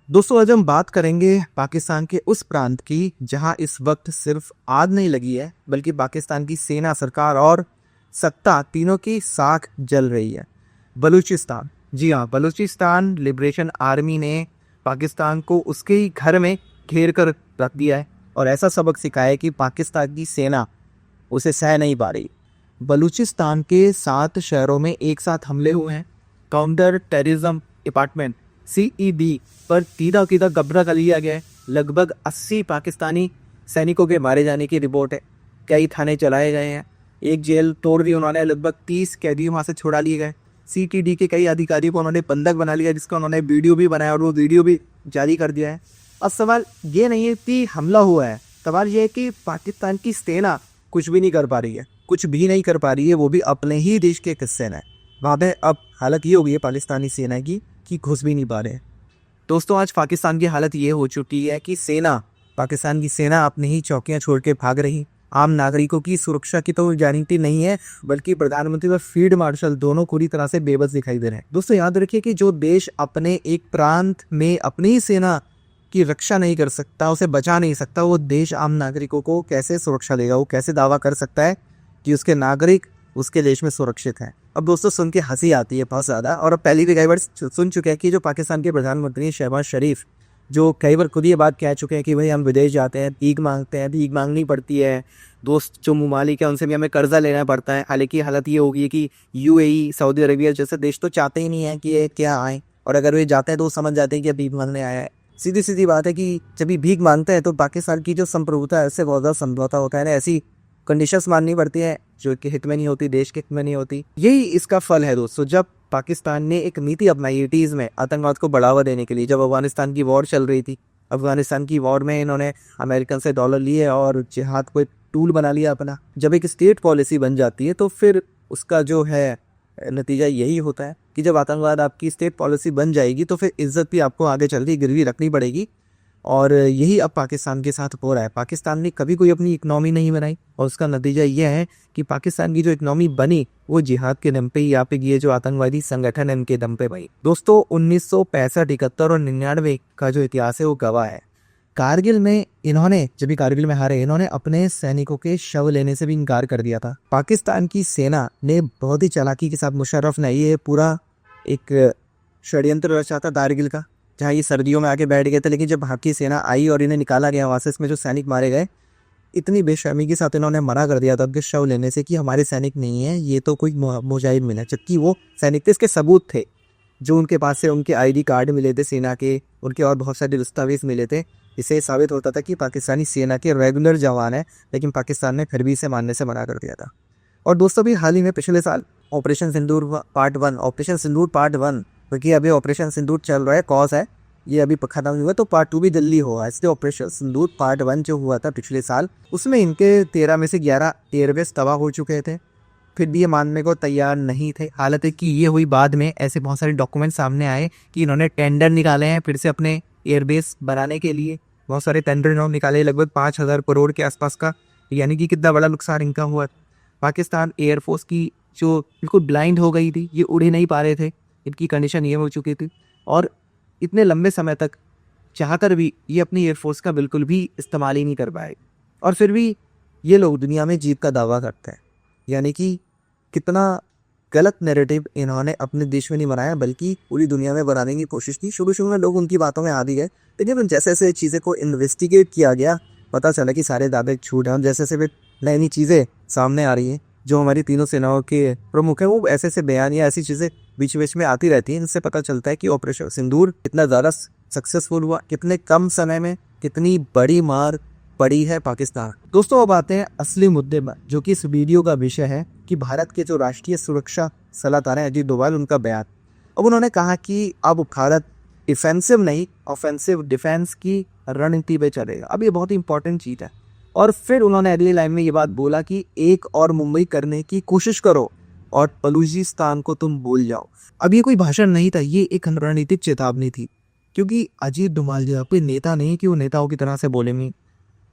दोस्तों आज हम बात करेंगे पाकिस्तान के उस प्रांत की जहां इस वक्त सिर्फ आग नहीं लगी है बल्कि पाकिस्तान की सेना, सरकार और सत्ता तीनों की साख जल रही है। बलूचिस्तान। जी हाँ, बलूचिस्तान लिबरेशन आर्मी ने पाकिस्तान को उसके ही घर में घेर कर रख दिया है और ऐसा सबक सिखाया है कि पाकिस्तान की सेना उसे सह नहीं पा रही। बलूचिस्तान के 7 शहरों में एक साथ हमले हुए हैं। काउंटर टेररिज्म डिपार्टमेंट CED पर तीदा तीदा कब्जा कर लिया गया है। लगभग 80 पाकिस्तानी सैनिकों के मारे जाने की रिपोर्ट है। कई थाने चलाए गए हैं, एक जेल तोड़ दी उन्होंने, लगभग 30 कैदी वहाँ से छुड़ा लिए गए। CTD के कई अधिकारियों को उन्होंने बंधक बना लिया, जिसका उन्होंने वीडियो भी बनाया और वो वीडियो भी जारी कर दिया है। अब सवाल ये नहीं है कि हमला हुआ है, सवाल ये है कि पाकिस्तान की सेना कुछ भी नहीं कर पा रही है, कुछ भी नहीं कर पा रही है, वो भी अपने ही देश के किस्से में। वहाँ पे अब हालत ये हो गई है पाकिस्तानी सेना की कि घुस भी नहीं पा रहे। दोस्तों आज पाकिस्तान की हालत ये हो चुकी है कि पाकिस्तान की सेना अपनी ही चौकियां छोड़ के भाग रही। आम नागरिकों की सुरक्षा की तो गारंटी नहीं है, बल्कि प्रधानमंत्री और फील्ड मार्शल दोनों पूरी तरह से बेबस दिखाई दे रहे हैं। दोस्तों याद रखिए कि जो देश अपने एक प्रांत में अपनी ही सेना की रक्षा नहीं कर सकता, उसे बचा नहीं सकता, वो देश आम नागरिकों को कैसे सुरक्षा देगा? वो कैसे दावा कर सकता है कि उसके नागरिक उसके देश में सुरक्षित हैं? अब दोस्तों सुन के हंसी आती है बहुत ज़्यादा, और अब पहले भी कई बार सुन चुके हैं कि जो पाकिस्तान के प्रधानमंत्री शहबाज शरीफ, जो कई बार खुद ये बात कह चुके हैं कि भाई हम विदेश जाते हैं, भीख मांगते हैं, भीख मांगनी पड़ती है, दोस्त जो ममालिक है उनसे भी हमें कर्जा लेना पड़ता है। हालांकि हालत ये होगी कि UAE, सऊदी अरबिया जैसे देश तो चाहते ही नहीं है कि ये क्या आए, और अगर वे जाते हैं तो समझ जाते हैं कि भीख मांगने आया है। सीधी सीधी बात है कि जब ये भीख मांगते हैं तो पाकिस्तान की जो संप्रभुता है उससे बहुत ज़्यादा समझौता होता है ना, ऐसी कंडीशंस माननी पड़ती है जो कि हित में नहीं होती, देश के हित में नहीं होती। यही इसका फल है दोस्तों, जब पाकिस्तान ने एक नीति अपनाई 80s में आतंकवाद को बढ़ावा देने के लिए। जब अफगानिस्तान की वॉर चल रही थी, अफगानिस्तान की वॉर में इन्होंने अमेरिकन से डॉलर लिए और जिहाद को एक टूल बना लिया अपना। जब एक स्टेट पॉलिसी बन जाती है तो फिर उसका जो है नतीजा यही होता है कि जब आतंकवाद आपकी स्टेट पॉलिसी बन जाएगी तो फिर इज्जत भी आपको आगे चल के गिरवी रखनी पड़ेगी। और यही अब पाकिस्तान के साथ हो रहा है। पाकिस्तान ने कभी कोई अपनी इकनॉमी नहीं बनाई और उसका नतीजा यह है कि पाकिस्तान की जो इकनॉमी बनी वो जिहाद के दम पे, या फिर ये जो आतंकवादी संगठन है इनके दम पे बनी। दोस्तों 1965, 71 और 99 का जो इतिहास है वो गवाह है। कारगिल में इन्होंने, जब कारगिल में हारे, इन्होंने अपने सैनिकों के शव लेने से भी इनकार कर दिया था। पाकिस्तान की सेना ने बहुत ही चालाकी के साथ, मुशर्रफ ने ये पूरा एक षड्यंत्र रचा था कारगिल का, जहाँ ये सर्दियों में आके बैठ गए थे। लेकिन जब वहाँ की सेना आई और इन्हें निकाला गया वहाँ से, इसमें जो सैनिक मारे गए, इतनी बेशर्मी के साथ इन्होंने मना कर दिया था उनके शव लेने से कि हमारे सैनिक नहीं है, ये तो कोई मुजाहिद मिला। जबकि वो सैनिक थे, इसके सबूत थे जो उनके पास से, उनके ID कार्ड मिले थे सेना के, उनके और बहुत सारे दस्तावेज मिले थे। इससे साबित होता था कि पाकिस्तानी सेना के रेगुलर जवान है, लेकिन पाकिस्तान ने फिर भी इसे मानने से मना कर दिया था। और दोस्तों भी हाल ही में पिछले साल ऑपरेशन सिंदूर पार्ट 1, क्योंकि अभी ऑपरेशन सिंदूर चल रहा है, कॉज है, ये अभी खत्म हुआ तो पार्ट 2 भी जल्दी होगा। इसलिए ऑपरेशन सिंदूर पार्ट 1 जो हुआ था पिछले साल, उसमें इनके 13 में से 11 एयरबेस तबाह हो चुके थे, फिर भी ये मानने को तैयार नहीं थे। हालत है कि ये हुई बाद में, ऐसे बहुत सारे डॉक्यूमेंट सामने आए कि इन्होंने टेंडर निकाले हैं फिर से अपने एयरबेस बनाने के लिए। बहुत सारे टेंडर इन्होंने निकाले, लगभग 5,000 करोड़ के आसपास का, यानी कि कितना बड़ा नुकसान इनका हुआ। पाकिस्तान एयरफोर्स की जो बिल्कुल ब्लाइंड हो गई थी, ये उड़ ही नहीं पा रहे थे, इनकी कंडीशन ये हो चुकी थी। और इतने लंबे समय तक चाहकर भी ये अपनी एयरफोर्स का बिल्कुल भी इस्तेमाल ही नहीं कर पाए, और फिर भी ये लोग दुनिया में जीत का दावा करते हैं। यानी कि कितना गलत नैरेटिव इन्होंने अपने देश में नहीं बनाया, बल्कि पूरी दुनिया में बनाने की कोशिश की। शुरू में लोग उनकी बातों में आदी गए, लेकिन जैसे जैसे चीज़ें को इन्वेस्टिगेट किया गया, पता चला कि सारे दावे झूठ हैं। जैसे जैसे नई नई चीज़ें सामने आ रही हैं, जो हमारी तीनों सेनाओं के प्रमुख हैं, वो ऐसे ऐसे बयान या ऐसी चीज़ें बीच बीच में आती रहती हैं। इनसे पता चलता है कि ऑपरेशन सिंदूर कितना ज़्यादा सक्सेसफुल हुआ, कितने कम समय में कितनी बड़ी मार पड़ी है पाकिस्तान। दोस्तों अब आते हैं असली मुद्दे पर, जो कि इस वीडियो का विषय है कि भारत के जो राष्ट्रीय सुरक्षा सलाहकार हैं अजीत डोभाल, उनका बयान। अब उन्होंने कहा कि अब भारत डिफेंसिव नहीं, ऑफेंसिव डिफेंस की रणनीति पे चलेगा। अब ये बहुत ही इंपॉर्टेंट चीज़ है। और फिर उन्होंने अगली लाइन में ये बात बोला कि एक और मुंबई करने की कोशिश करो और बलूचिस्तान को तुम भूल जाओ। अब ये कोई भाषण नहीं था, ये एक रणनीतिक चेतावनी थी, क्योंकि अजीत डोभाल जो कोई नेता नहीं कि वो नेताओं की तरह से बोलेंगे।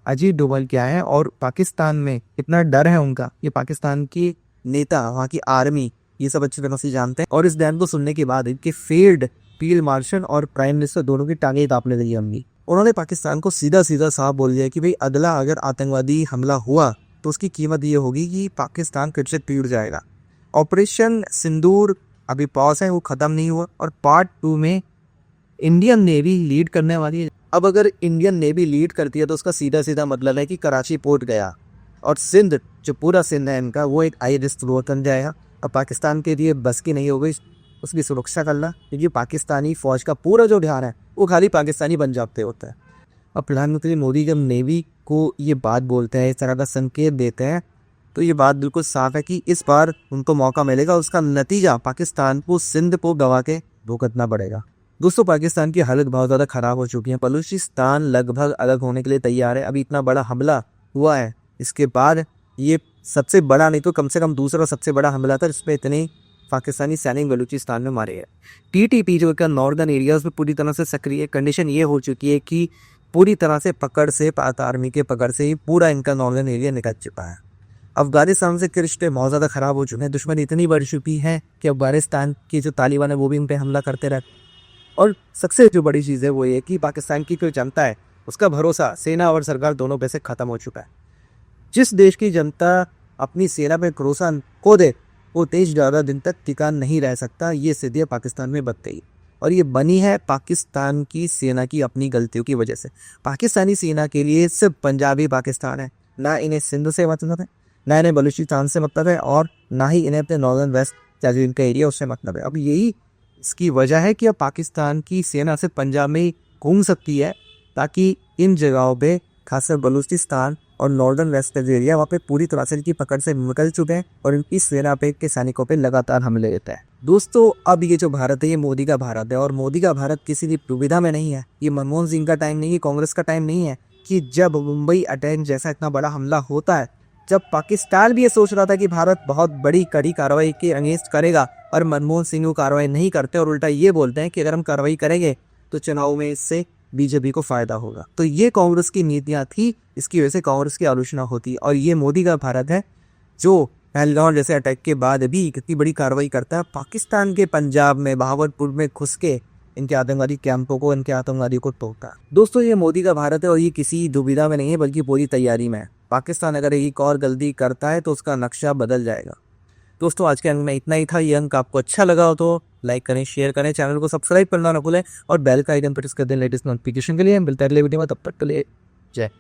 अजीत डोभाल क्या है और पाकिस्तान में कितना डर है उनका, ये पाकिस्तान की नेता, वहाँ की आर्मी, ये सब अच्छी तरह से जानते हैं। और इस बयान को सुनने के बाद, इनके फील्ड फील्ड मार्शल और प्राइम मिनिस्टर दोनों की टांगें कांपने लगी होंगी। उन्होंने पाकिस्तान को सीधा सीधा साफ बोल दिया कि भाई अगला अगर आतंकवादी हमला हुआ तो उसकी कीमत ये होगी कि पाकिस्तान फिर से टूट जाएगा। ऑपरेशन सिंदूर अभी पॉज है, वो ख़त्म नहीं हुआ और पार्ट 2 में इंडियन नेवी लीड करने वाली है। अब अगर इंडियन नेवी लीड करती है तो उसका सीधा सीधा मतलब है कि कराची पोर्ट गया और सिंध, जो पूरा सिंध है इनका, वो एक हाई रिस्क रोड बन जाएगा। अब पाकिस्तान के लिए बस की नहीं होगी उसकी सुरक्षा करना, क्योंकि पाकिस्तानी फ़ौज का पूरा जो ध्यान है वो खाली पाकिस्तानी पंजाब पे होता है। अब प्रधानमंत्री मोदी जब नेवी को ये बात बोलते हैं, इस तरह का संकेत देते हैं, तो ये बात बिल्कुल साफ है कि इस बार उनको मौका मिलेगा, उसका नतीजा पाकिस्तान को सिंध को गवा के भुगतना पड़ेगा। दोस्तों, पाकिस्तान की हालत बहुत ज़्यादा ख़राब हो चुकी है। बलूचिस्तान लगभग अलग होने के लिए तैयार है। अभी इतना बड़ा हमला हुआ है, इसके बाद ये सबसे बड़ा नहीं तो कम से कम दूसरा सबसे बड़ा हमला था जिसमें इतने पाकिस्तानी सैनिक बलूचिस्तान में मारे हैं। टीटीपी जो का नॉर्दर्न एरियाज में पूरी तरह से सक्रिय, कंडीशन ये हो चुकी है कि पूरी तरह से पकड़ से, पाक आर्मी के पकड़ से ही पूरा इनका नॉर्दर्न एरिया निकल चुका है। अफगानिस्तान से के रिश्ते बहुत ज़्यादा ख़राब हो चुके हैं। दुश्मनी इतनी बढ़ चुकी है कि अफगानिस्तान की जो तालिबान है वो भी इन पर हमला करते रहते। और सबसे जो बड़ी चीज़ है वो ये कि पाकिस्तान की जो जनता है उसका भरोसा सेना और सरकार दोनों पे से ख़त्म हो चुका है। जिस देश की जनता अपनी सेना पे भरोसा खो दे वो देश ज़्यादा दिन तक टिका नहीं रह सकता। ये स्थिति पाकिस्तान में बन गई और ये बनी है पाकिस्तान की सेना की अपनी गलतियों की वजह से। पाकिस्तानी सेना के लिए सिर्फ पंजाबी पाकिस्तान है, ना इन्हें सिंध से मतलब है, ना इन्हें बलूचिस्तान से मतलब है और ना ही इन्हें अपने नॉर्दर्न वेस्ट जो इनका एरिया उससे मतलब है। अब यही इसकी वजह है कि अब पाकिस्तान की सेना सिर्फ पंजाब में ही घूम सकती है, ताकि इन जगहों पे खासकर बलूचिस्तान और नॉर्दर्न वेस्ट एरिया वहाँ पे पूरी तरह से इनकी पकड़ से निकल चुके हैं और इनकी सेना पे के सैनिकों पे लगातार हमले लेते हैं। दोस्तों, अब ये जो भारत है ये मोदी का भारत है और मोदी का भारत किसी भी दुविधा में नहीं है। ये मनमोहन सिंह का टाइम नहीं है, कांग्रेस का टाइम नहीं है कि जब मुंबई अटैक जैसा इतना बड़ा हमला होता है, जब पाकिस्तान भी ये सोच रहा था कि भारत बहुत बड़ी कड़ी कार्रवाई के अगेंस्ट करेगा और मनमोहन सिंह कार्रवाई नहीं करते और उल्टा ये बोलते हैं कि अगर हम कार्रवाई करेंगे तो चुनाव में इससे बीजेपी को फायदा होगा। तो ये कांग्रेस की नीतियां थी, इसकी वजह से कांग्रेस की आलोचना होती। और ये मोदी का भारत है जो पहलगाम जैसे अटैक के बाद भी कितनी बड़ी कार्रवाई करता है, पाकिस्तान के पंजाब में बहावलपुर में घुस के इनके आतंकवादी कैंपों को, इनके आतंकवादियों को तोड़ता है। दोस्तों, ये मोदी का भारत है और ये किसी दुविधा में नहीं है बल्कि पूरी तैयारी में है। पाकिस्तान अगर एक और गलती करता है तो उसका नक्शा बदल जाएगा। दोस्तों, आज के अंक में इतना ही था। ये अंक आपको अच्छा लगा हो तो लाइक करें, शेयर करें, चैनल को सब्सक्राइब करना ना भूलें और बेल का आइकन प्रेस कर दें लेटेस्ट नोटिफिकेशन के लिए। मिलते हैं अगले वीडियो में, तब तक के लिए जय।